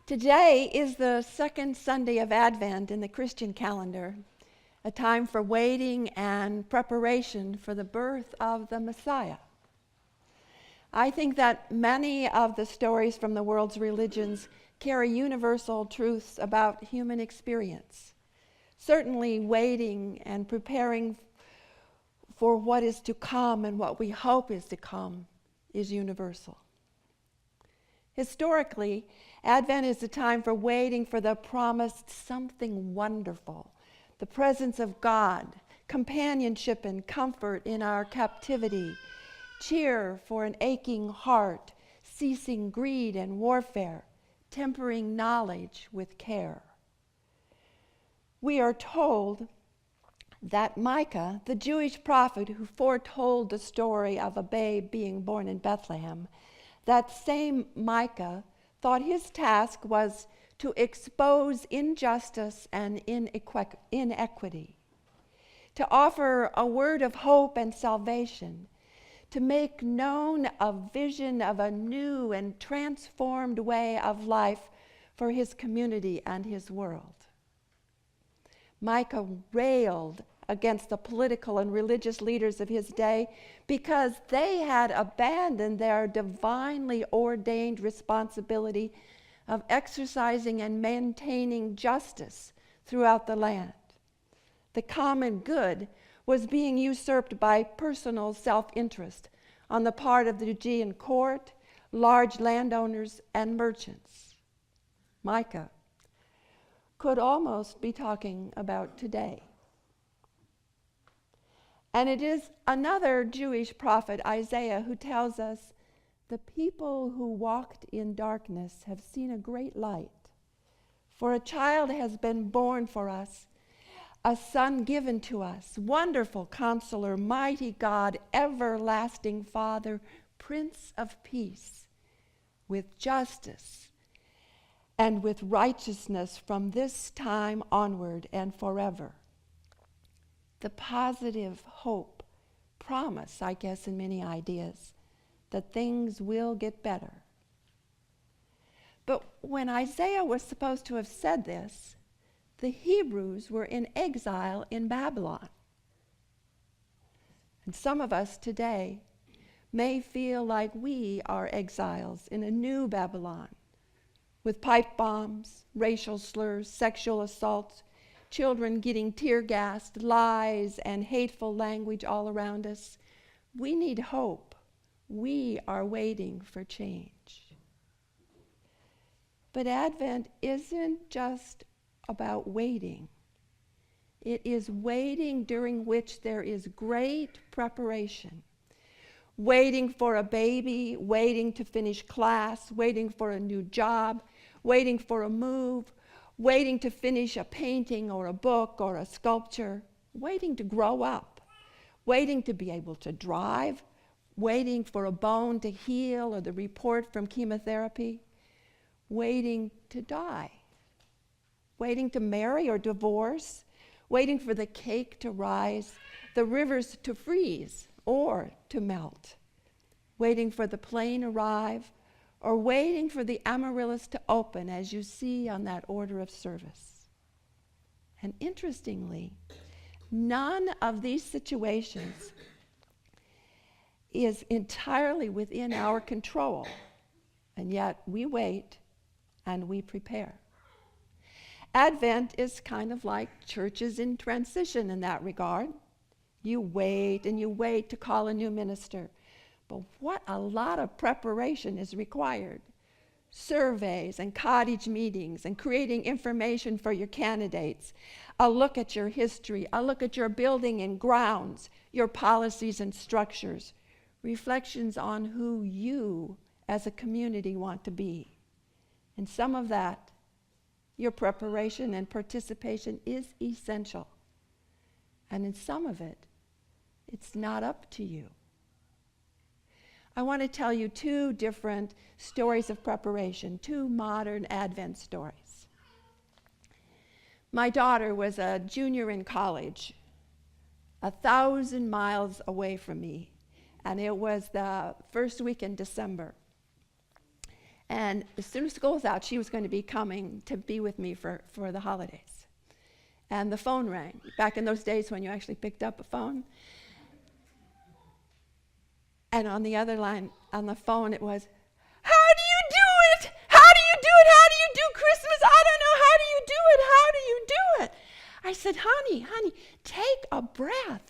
Today is the second Sunday of Advent in the Christian calendar, a time for waiting and preparation for the birth of the Messiah. I think that many of the stories from the world's religions carry universal truths about human experience. Certainly, waiting and preparing for what is to come and what we hope is to come is universal. Historically, Advent is a time for waiting for the promised something wonderful, the presence of God, companionship and comfort in our captivity, cheer for an aching heart, ceasing greed and warfare, tempering knowledge with care. We are told that Micah, the Jewish prophet who foretold the story of a babe being born in Bethlehem, that same Micah thought his task was to expose injustice and inequity, to offer a word of hope and salvation, to make known a vision of a new and transformed way of life for his community and his world. Micah railed against the political and religious leaders of his day because they had abandoned their divinely ordained responsibility of exercising and maintaining justice throughout the land. The common good was being usurped by personal self-interest on the part of the Judean court, large landowners, and merchants. Micah could almost be talking about today. And it is another Jewish prophet, Isaiah, who tells us, "The people who walked in darkness have seen a great light. For a child has been born for us, a son given to us, wonderful Counselor, mighty God, everlasting Father, Prince of Peace, with justice and with righteousness from this time onward and forever." The positive hope, promise, I guess, in many ideas, that things will get better. But when Isaiah was supposed to have said this, the Hebrews were in exile in Babylon. And some of us today may feel like we are exiles in a new Babylon, with pipe bombs, racial slurs, sexual assaults, children getting tear-gassed, lies and hateful language all around us. We need hope. We are waiting for change. But Advent isn't just about waiting. It is waiting during which there is great preparation. Waiting for a baby, waiting to finish class, waiting for a new job, waiting for a move, waiting to finish a painting or a book or a sculpture, waiting to grow up, waiting to be able to drive, waiting for a bone to heal or the report from chemotherapy, waiting to die, waiting to marry or divorce, waiting for the cake to rise, the rivers to freeze or to melt, waiting for the plane to arrive, or waiting for the amaryllis to open, as you see on that order of service. And interestingly, none of these situations is entirely within our control, and yet we wait and we prepare. Advent is kind of like churches in transition in that regard. You wait and you wait to call a new minister. But what a lot of preparation is required. Surveys and cottage meetings and creating information for your candidates, a look at your history, a look at your building and grounds, your policies and structures, reflections on who you as a community want to be. And some of that, your preparation and participation is essential. And in some of it, it's not up to you. I want to tell you two different stories of preparation, two modern Advent stories. My daughter was a junior in college, 1,000 miles away from me, and it was the first week in December. And as soon as school was out, she was going to be coming to be with me for the holidays. And the phone rang. Back in those days when you actually picked up a phone. And on the other line, on the phone, it was, "How do you do it? How do you do it? How do you do Christmas? I don't know. How do you do it? How do you do it?" I said, honey, take a breath.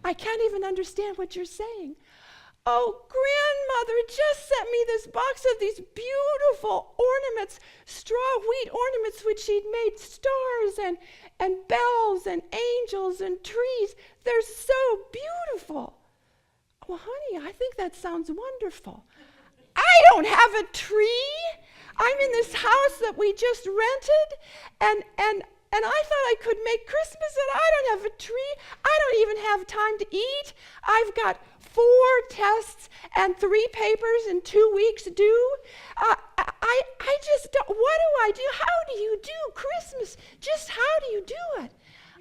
I can't even understand what you're saying. "Oh, grandmother just sent me this box of these beautiful ornaments, straw wheat ornaments, which she'd made stars and bells and angels and trees. They're so beautiful." "Well, honey, I think that sounds wonderful." "I don't have a tree. I'm in this house that we just rented, and I thought I could make Christmas, and I don't have a tree. I don't even have time to eat. I've got 4 tests and 3 papers in 2 weeks due. I just don't, what do I do? How do you do Christmas? Just how do you do it?"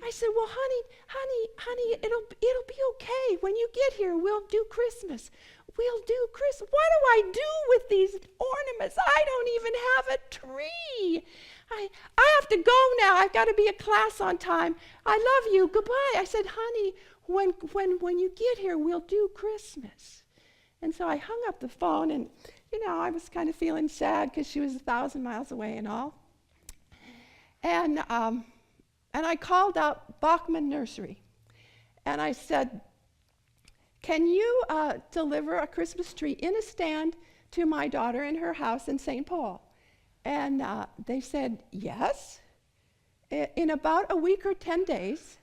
I said, "Well, honey, it'll be okay. When you get here, we'll do Christmas. We'll do Christmas. What do I do with these ornaments? I don't even have a tree. I have to go now. I've got to be at class on time. I love you. Goodbye." I said, "Honey, when you get here, we'll do Christmas." And so I hung up the phone, and I was kind of feeling sad because she was 1,000 miles away and all. And I called out Bachman Nursery, and I said, "Can you deliver a Christmas tree in a stand to my daughter in her house in St. Paul?" And they said, "Yes, in about a week or 10 days,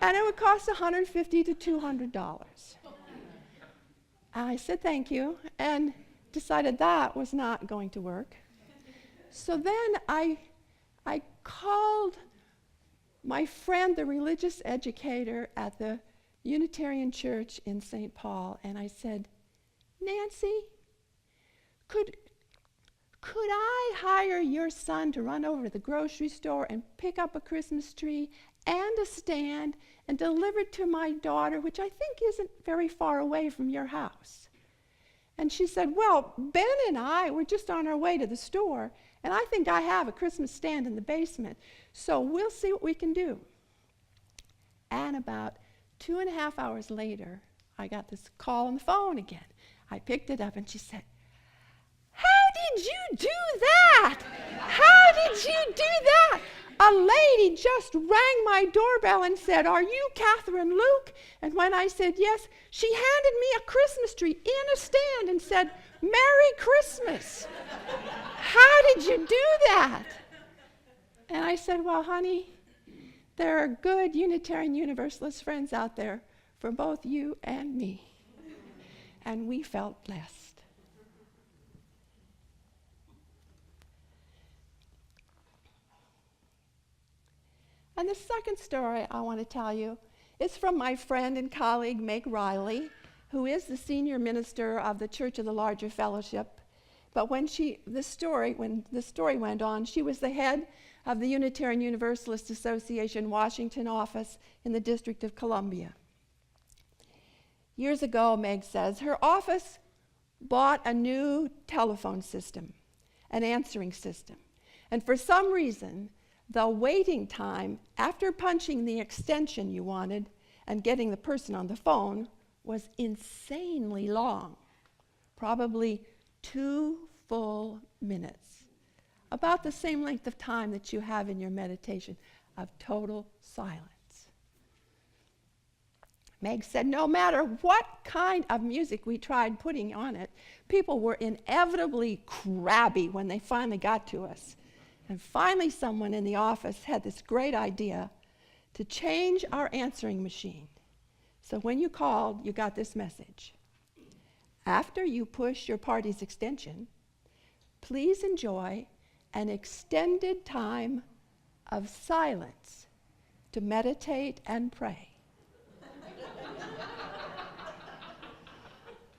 and it would cost $150 to $200. I said, "Thank you," and decided that was not going to work. So then I called my friend, the religious educator at the Unitarian Church in St. Paul, and I said, "Nancy, could I hire your son to run over to the grocery store and pick up a Christmas tree and a stand and deliver it to my daughter, which I think isn't very far away from your house?" And she said, "Well, Ben and I were just on our way to the store, and I think I have a Christmas stand in the basement, so we'll see what we can do." And about 2.5 hours later, I got this call on the phone again. I picked it up, and she said, "How did you do that? How did you do that? A lady just rang my doorbell and said, 'Are you Catherine Luke?' And when I said yes, she handed me a Christmas tree in a stand and said, 'Merry Christmas.' How did you do that?" And I said, "Well, honey, there are good Unitarian Universalist friends out there for both you and me." And we felt blessed. And the second story I want to tell you is from my friend and colleague, Meg Riley, who is the senior minister of the Church of the Larger Fellowship. But when the story went on, she was the head of the Unitarian Universalist Association Washington office in the District of Columbia. Years ago, Meg says, her office bought a new telephone system, an answering system. And for some reason, the waiting time after punching the extension you wanted and getting the person on the phone was insanely long, probably 2 full minutes, about the same length of time that you have in your meditation of total silence. Meg said no matter what kind of music we tried putting on it, people were inevitably crabby when they finally got to us. And finally, someone in the office had this great idea to change our answering machine. So when you called, you got this message. After you push your party's extension, please enjoy an extended time of silence to meditate and pray.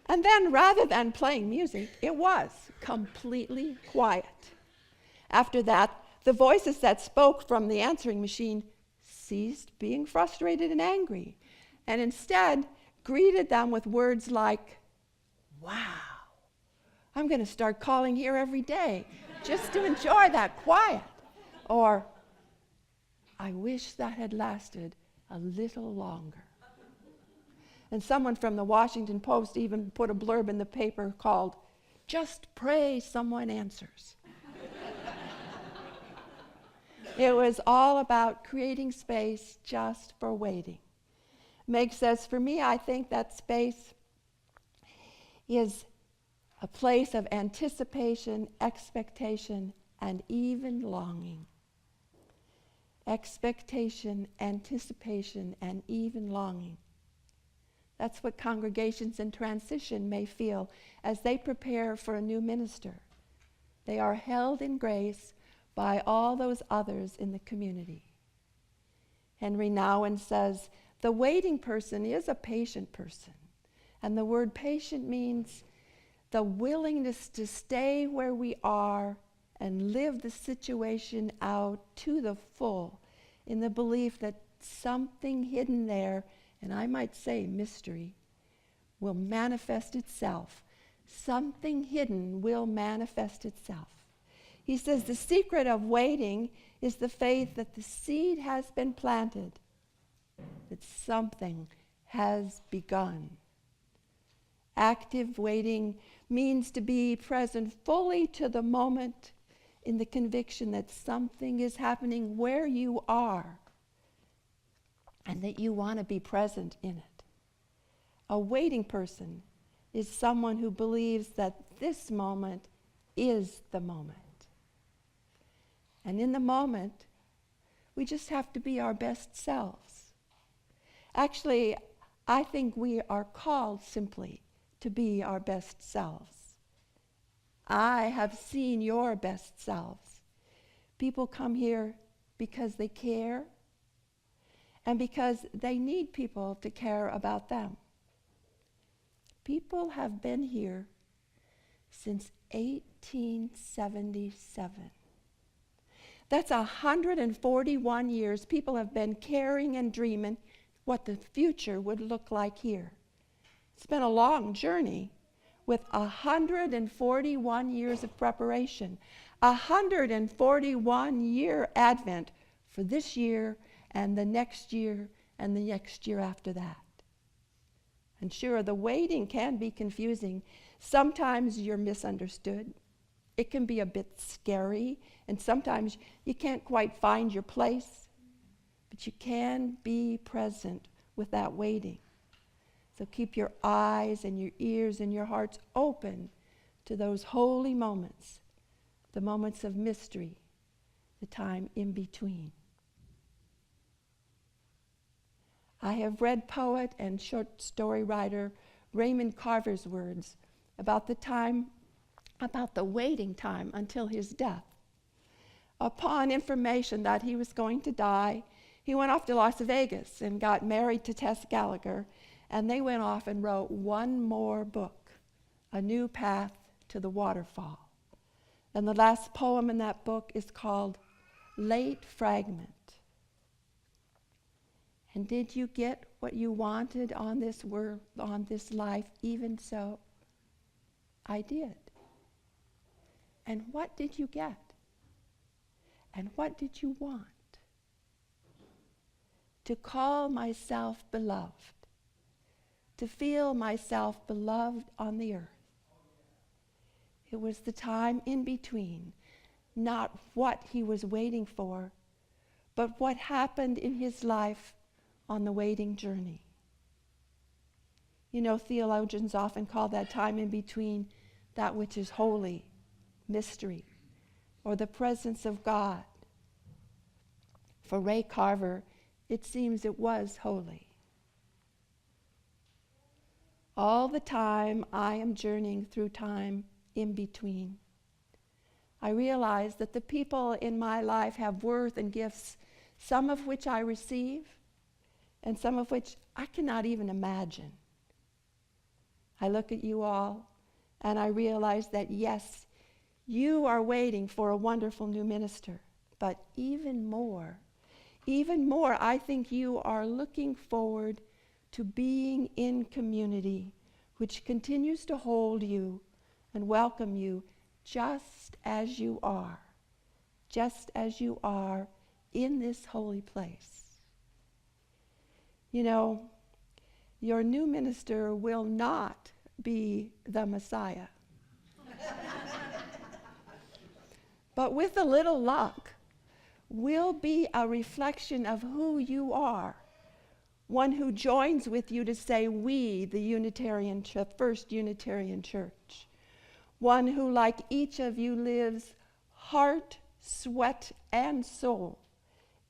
And then, rather than playing music, it was completely quiet. After that, the voices that spoke from the answering machine ceased being frustrated and angry, and instead greeted them with words like, "Wow, I'm going to start calling here every day just to enjoy that quiet. Or, I wish that had lasted a little longer. And someone from the Washington Post even put a blurb in the paper called, "Just pray someone answers." It was all about creating space just for waiting. Meg says, for me, I think that space is a place of anticipation, expectation, and even longing. Expectation, anticipation, and even longing. That's what congregations in transition may feel as they prepare for a new minister. They are held in grace by all those others in the community. Henry Nouwen says, the waiting person is a patient person. And the word patient means the willingness to stay where we are and live the situation out to the full in the belief that something hidden there, and I might say mystery, will manifest itself. Something hidden will manifest itself. He says the secret of waiting is the faith that the seed has been planted, that something has begun. Active waiting means to be present fully to the moment in the conviction that something is happening where you are and that you want to be present in it. A waiting person is someone who believes that this moment is the moment. And in the moment, we just have to be our best selves. Actually, I think we are called simply to be our best selves. I have seen your best selves. People come here because they care and because they need people to care about them. People have been here since 1877. That's 141 years people have been caring and dreaming what the future would look like here. It's been a long journey with 141 years of preparation, 141-year Advent for this year and the next year and the next year after that. And sure, the waiting can be confusing. Sometimes you're misunderstood. It can be a bit scary, and sometimes you can't quite find your place, but you can be present with that waiting. So keep your eyes and your ears and your hearts open to those holy moments, the moments of mystery, the time in between. I have read poet and short story writer Raymond Carver's words about the waiting time until his death. Upon information that he was going to die, he went off to Las Vegas and got married to Tess Gallagher, and they went off and wrote one more book, A New Path to the Waterfall. And the last poem in that book is called Late Fragment. And did you get what you wanted on this world, on this life? Even so, I did. And what did you get? And what did you want? To call myself beloved, to feel myself beloved on the earth. It was the time in between, not what he was waiting for, but what happened in his life on the waiting journey. You know, theologians often call that time in between that which is holy, mystery, or the presence of God. For Ray Carver, it seems it was holy. All the time I am journeying through time in between, I realize that the people in my life have worth and gifts, some of which I receive, and some of which I cannot even imagine. I look at you all, and I realize that yes, you are waiting for a wonderful new minister, but even more, I think you are looking forward to being in community, which continues to hold you and welcome you just as you are in this holy place. You know, your new minister will not be the Messiah. But with a little luck, will be a reflection of who you are, one who joins with you to say we, the First Unitarian Church, one who, like each of you, lives heart, sweat, and soul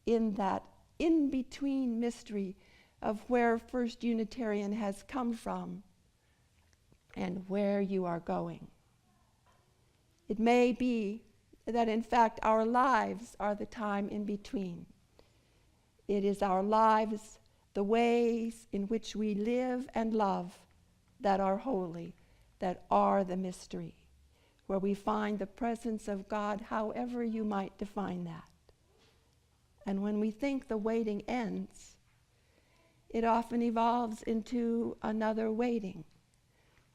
in that in-between mystery of where First Unitarian has come from and where you are going. It may be that in fact our lives are the time in between. It is our lives, the ways in which we live and love, that are holy, that are the mystery, where we find the presence of God, however you might define that. And when we think the waiting ends, it often evolves into another waiting,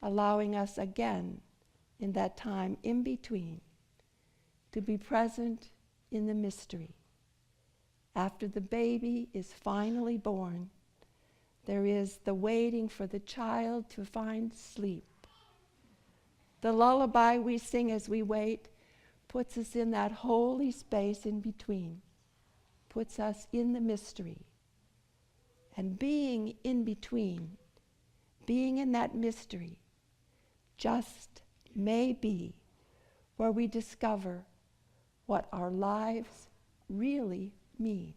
allowing us again in that time in between to be present in the mystery. After the baby is finally born, there is the waiting for the child to find sleep. The lullaby we sing as we wait puts us in that holy space in between, puts us in the mystery. And being in between, being in that mystery, just may be where we discover what our lives really mean.